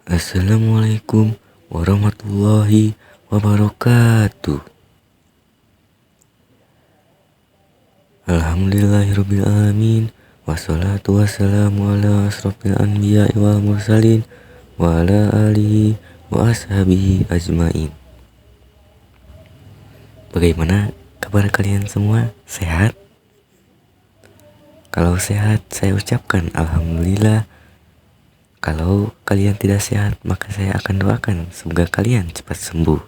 Assalamualaikum warahmatullahi wabarakatuh. Alhamdulillahirabbil alamin. Wassalatu wassalamu ala asrofil anbiya'i wal mursalin wa ala alihi wa ashabihi ajmain. Bagaimana kabar kalian semua? Sehat? Kalau sehat, saya ucapkan alhamdulillah. Kalau kalian tidak sehat, maka saya akan doakan semoga kalian cepat sembuh.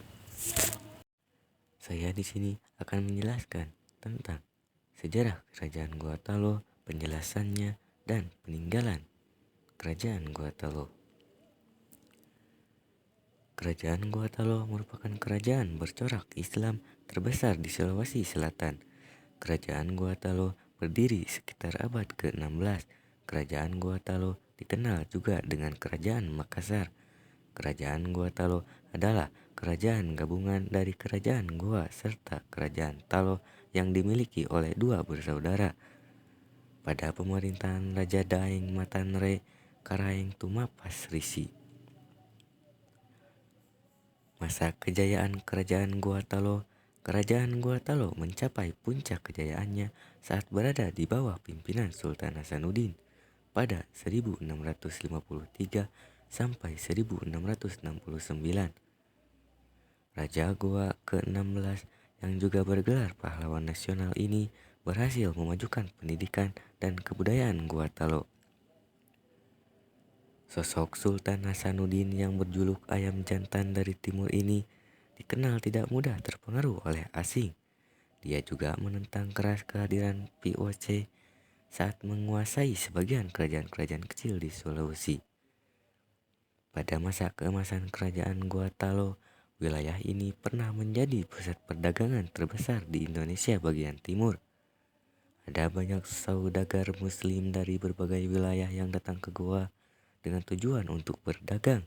Saya di sini akan menjelaskan tentang sejarah Kerajaan Gua Talo, penjelasannya, dan peninggalan Kerajaan Gua Talo. Kerajaan Gua Talo merupakan kerajaan bercorak Islam terbesar di Sulawesi Selatan. Kerajaan Gua Talo berdiri sekitar abad ke-16. Kerajaan Gua Talo dikenal juga dengan Kerajaan Makassar. Kerajaan Gua Talo adalah kerajaan gabungan dari Kerajaan Gua serta Kerajaan Talo yang dimiliki oleh dua bersaudara. Pada pemerintahan Raja Daeng Matanre Karaeng Tumapas Risi. Masa kejayaan Kerajaan Gua Talo. Kerajaan Gua Talo mencapai puncak kejayaannya saat berada di bawah pimpinan Sultan Hasanuddin pada 1653 sampai 1669. Raja Goa ke-16 yang juga bergelar pahlawan nasional ini berhasil memajukan pendidikan dan kebudayaan Gua Talo. Sosok Sultan Hasanuddin yang berjuluk ayam jantan dari timur ini dikenal tidak mudah terpengaruh oleh asing. Dia juga menentang keras kehadiran VOC saat menguasai sebagian kerajaan-kerajaan kecil di Sulawesi. Pada masa keemasan Kerajaan Gua Talo, wilayah ini pernah menjadi pusat perdagangan terbesar di Indonesia bagian timur. Ada banyak saudagar muslim dari berbagai wilayah yang datang ke Goa dengan tujuan untuk berdagang.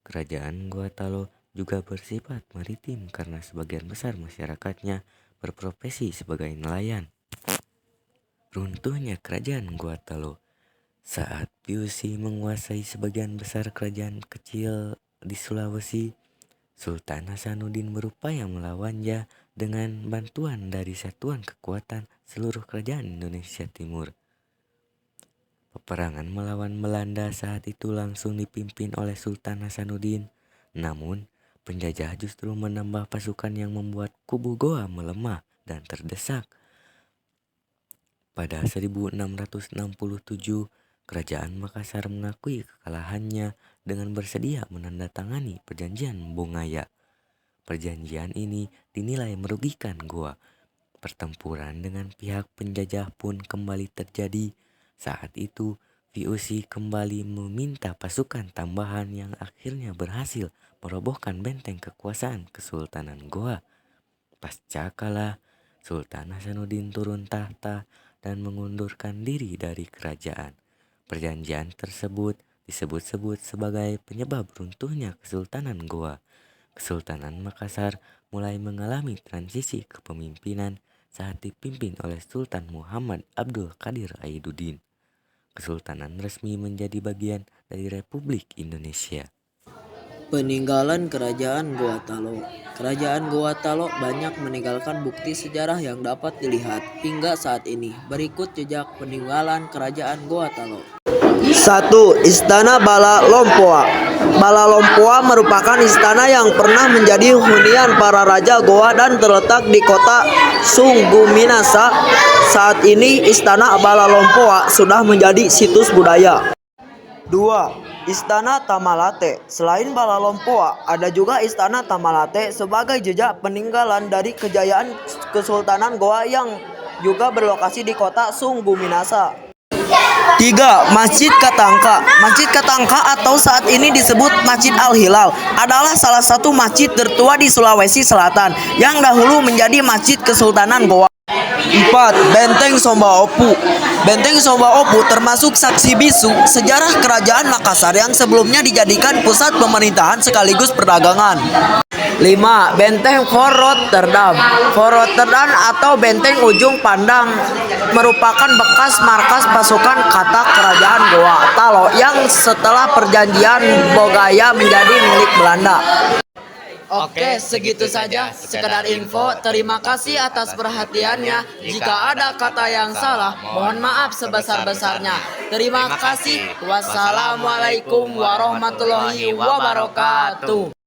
Kerajaan Gua Talo juga bersifat maritim karena sebagian besar masyarakatnya berprofesi sebagai nelayan. Runtuhnya Kerajaan Gua Talo. Saat VOC menguasai sebagian besar kerajaan kecil di Sulawesi, Sultan Hasanuddin berupaya melawannya dengan bantuan dari Satuan Kekuatan Seluruh Kerajaan Indonesia Timur. Peperangan melawan Belanda saat itu langsung dipimpin oleh Sultan Hasanuddin. Namun, penjajah justru menambah pasukan yang membuat kubu Goa melemah dan terdesak. Pada 1667, Kerajaan Makassar mengakui kekalahannya dengan bersedia menandatangani Perjanjian Bongaya. Perjanjian ini dinilai merugikan Goa. Pertempuran dengan pihak penjajah pun kembali terjadi. Saat itu, VOC kembali meminta pasukan tambahan yang akhirnya berhasil merobohkan benteng kekuasaan Kesultanan Goa. Pasca kalah, Sultan Hasanuddin turun tahta dan mengundurkan diri dari kerajaan. Perjanjian tersebut disebut-sebut sebagai penyebab runtuhnya Kesultanan Goa. Kesultanan Makassar mulai mengalami transisi kepemimpinan saat dipimpin oleh Sultan Muhammad Abdul Qadir Aiduddin. Kesultanan resmi menjadi bagian dari Republik Indonesia. Peninggalan Kerajaan Gua Talo. Kerajaan Gua Talo banyak meninggalkan bukti sejarah yang dapat dilihat hingga saat ini. Berikut jejak peninggalan Kerajaan Gua Talo. 1. Istana Bala Lompoa. Bala Lompoa merupakan istana yang pernah menjadi hunian para raja Goa dan terletak di kota Sungguminasa. Saat ini Istana Bala Lompoa sudah menjadi situs budaya. 2. Istana Tamalate. Selain Bala Lompoa, ada juga Istana Tamalate sebagai jejak peninggalan dari kejayaan Kesultanan Goa yang juga berlokasi di kota Sungguminasa. 3. Masjid Katangka. Masjid Katangka atau saat ini disebut Masjid Al-Hilal adalah salah satu masjid tertua di Sulawesi Selatan yang dahulu menjadi Masjid Kesultanan Goa. 4. Benteng Somba Opu. Benteng Somba Opu termasuk saksi bisu sejarah kerajaan Makassar yang sebelumnya dijadikan pusat pemerintahan sekaligus perdagangan. 5. Benteng Fort Rotterdam. Fort Rotterdam atau Benteng Ujung Pandang merupakan bekas markas pasukan kata kerajaan Goa Talo yang setelah perjanjian Bogaya menjadi milik Belanda. Oke, segitu saja sekedar info. Terima kasih atas perhatiannya. Jika ada kata yang salah, mohon maaf sebesar-besarnya. Terima kasih. Wassalamualaikum warahmatullahi wabarakatuh.